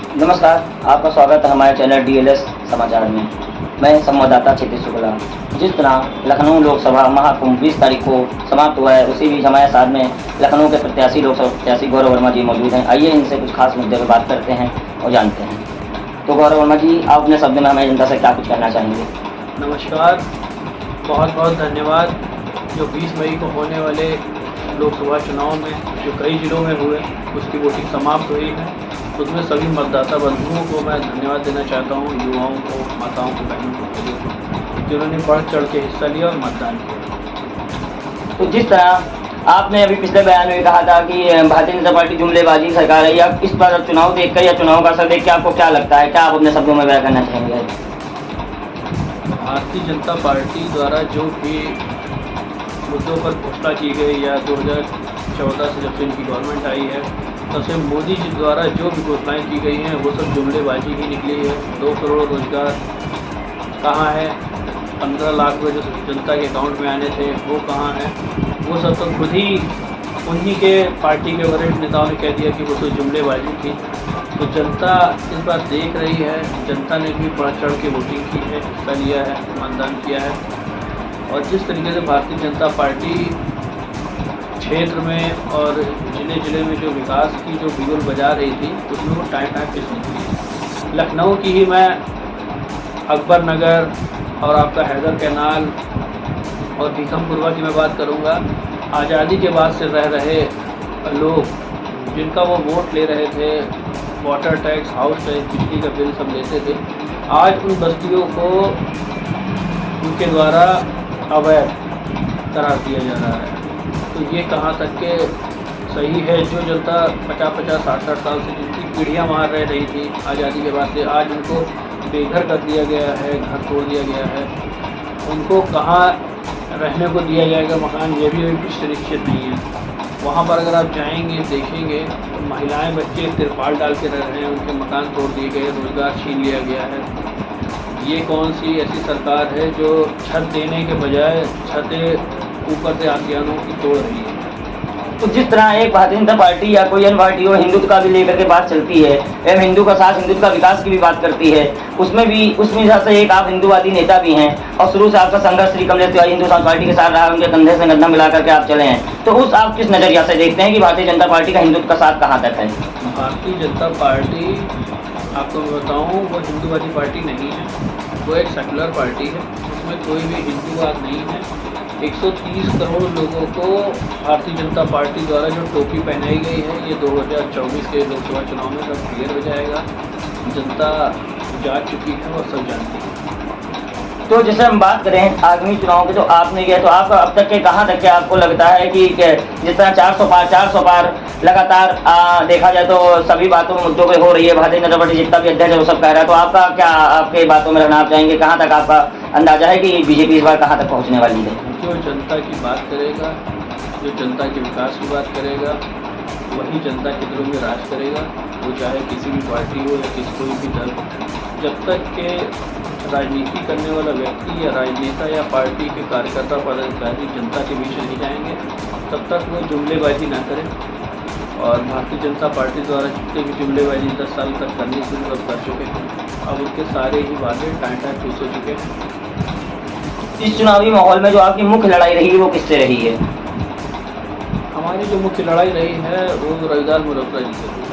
नमस्कार, आपका स्वागत है हमारे चैनल डीएलएस समाचार में। मैं संवाददाता क्षेत्रीय शुक्ला। जिस तरह लखनऊ लोकसभा महाकुंभ 20 तारीख को समाप्त हुआ है, उसी बीच हमारे साथ में लखनऊ के प्रत्याशी लोकसभा प्रत्याशी गौरव वर्मा जी मौजूद हैं। आइए इनसे कुछ खास मुद्दे पर बात करते हैं और जानते हैं। तो गौरव वर्मा जी, आप अपने शब्द में हमारी जनता से क्या कुछ कहना चाहेंगे? नमस्कार, बहुत बहुत धन्यवाद। जो 20 मई को होने वाले लोकसभा चुनाव में जो कई जिलों में हुए, उसकी वोटिंग समाप्त हुई है। उसमें सभी मतदाता बंधुओं को मैं धन्यवाद देना चाहता हूँ, युवाओं को, माताओं को, बहनों को, जिन्होंने बढ़ चढ़ के हिस्सा लिया और मतदान किया। तो जिस तरह आपने अभी पिछले बयान में कहा था कि भारतीय जनता पार्टी जुमलेबाजी सरकार है, या इस बार चुनाव देखकर या चुनाव का असर देख के आपको क्या लगता है? क्या आप अपने शब्दों में बयान करना चाहेंगे? भारतीय जनता पार्टी द्वारा जो भी मुद्दों पर घोषणा की गई, या 2014 से जब से इनकी गवर्नमेंट आई है तब से मोदी जी द्वारा जो भी घोषणाएं की गई हैं वो सब जुमलेबाजी ही निकली है। 2 करोड़ रोजगार कहाँ है? 15 लाख रुपये जो जनता के अकाउंट में आने थे वो कहाँ हैं? वो सब तो खुद ही उन्हीं के पार्टी के वरिष्ठ नेताओं ने कह दिया कि वो तो जुमलेबाजी थी। तो जनता इस बार देख रही है, जनता ने भी बढ़ चढ़ के वोटिंग की है, हिस्सा लिया है, मतदान किया है। और जिस तरीके से भारतीय जनता पार्टी क्षेत्र में और ज़िले में जो विकास की जो बिगुल बजा रही थी, उसमें वो टाइम पिस निकली। लखनऊ की ही मैं अकबर नगर और आपका हैदर कैनाल और भीखमपुरवा की मैं बात करूंगा। आज़ादी के बाद से रह रहे लोग, जिनका वो वोट ले रहे थे, वाटर टैक्स, हाउस टैक्स, बिजली का बिल सब लेते थे, आज उन बस्तियों को उनके द्वारा अवैध करार दिया जा रहा है। तो ये कहाँ तक के सही है? जो जनता 50-50, 60-60 साल से जिनकी पीढ़ियाँ वहाँ रह रही थी आज़ादी के बाद से, आज उनको बेघर कर दिया गया है, घर तोड़ दिया गया है। उनको कहाँ रहने को दिया जाएगा मकान, ये भी अभी सुनिश्चित नहीं है। वहाँ पर अगर आप जाएंगे, देखेंगे तो महिलाएं, बच्चे तिरपाल डाल के रह रहे हैं, उनके मकान तोड़ दिए गए, रोज़गार छीन लिया गया है। ये कौन सी ऐसी सरकार है जो छत देने के बजाय छतें ऊपर से आसियानों की तोड़ रही है? तो जिस तरह एक भारतीय जनता पार्टी या कोई अन्य पार्टी हो, हिंदुत्व का भी लेकर के बात चलती है एवं हिंदू का साथ हिंदुत्व का विकास की भी बात करती है, उसमें हिसाब से एक आप हिंदूवादी नेता भी हैं और शुरू से आपका संघर्ष श्री कमलेश तिवारी हिंदुस्तान पार्टी के साथ रहा, उनके कंधे से कंधा मिला करके आप चले हैं। तो उस आप किस नजरिया से देखते हैं कि भारतीय जनता पार्टी का हिंदुत्व का साथ कहाँ तक है? भारतीय जनता पार्टी, आपको मैं बताऊँ, वो हिंदूवादी पार्टी नहीं है, वो एक सेकुलर पार्टी है। उसमें कोई भी हिंदूवाद नहीं है। 130 करोड़ लोगों को भारतीय जनता पार्टी द्वारा जो टोपी पहनाई गई है, ये 2024 के लोकसभा चुनाव में सब क्लियर हो जाएगा। जनता जाग चुकी है और सब जानती है। तो जैसे हम बात करें आगामी चुनाव के, तो आपने किया, तो आपका अब तक के कहाँ तक के आपको लगता है कि जिस तरह 400 पार लगातार देखा जाए तो सभी बातों मुद्दों पे हो रही है, भारतीय जनता पार्टी जितना भी अध्यक्ष है वो सब कह रहा है, तो आपका क्या, आपके बातों में रहना आप चाहेंगे, कहाँ तक आपका अंदाजा है कि बीजेपी इस बार कहाँ तक पहुँचने वाली है? जो जनता की बात करेगा, जो जनता के विकास की बात करेगा, वही जनता के दिलों में राज करेगा। वो चाहे किसी भी पार्टी हो या कोई भी दल। जब तक के राजनीति करने वाला व्यक्ति या राजनेता या पार्टी के कार्यकर्ता पदाधिकारी जनता के बीच नहीं जाएंगे, तब तक वो जुमलेबाजी ना करें। और भारतीय जनता पार्टी द्वारा जितने भी जुमलेबाजी 10 साल तक करनी थी वो कर चुके हैं। अब उनके सारे ही वादे टाइम चूस हो चुके हैं। इस चुनावी माहौल में जो आपकी मुख्य लड़ाई रही है वो किससे रही है? हमारी जो मुख्य लड़ाई रही है वो रविदास मल्होत्रा जी से।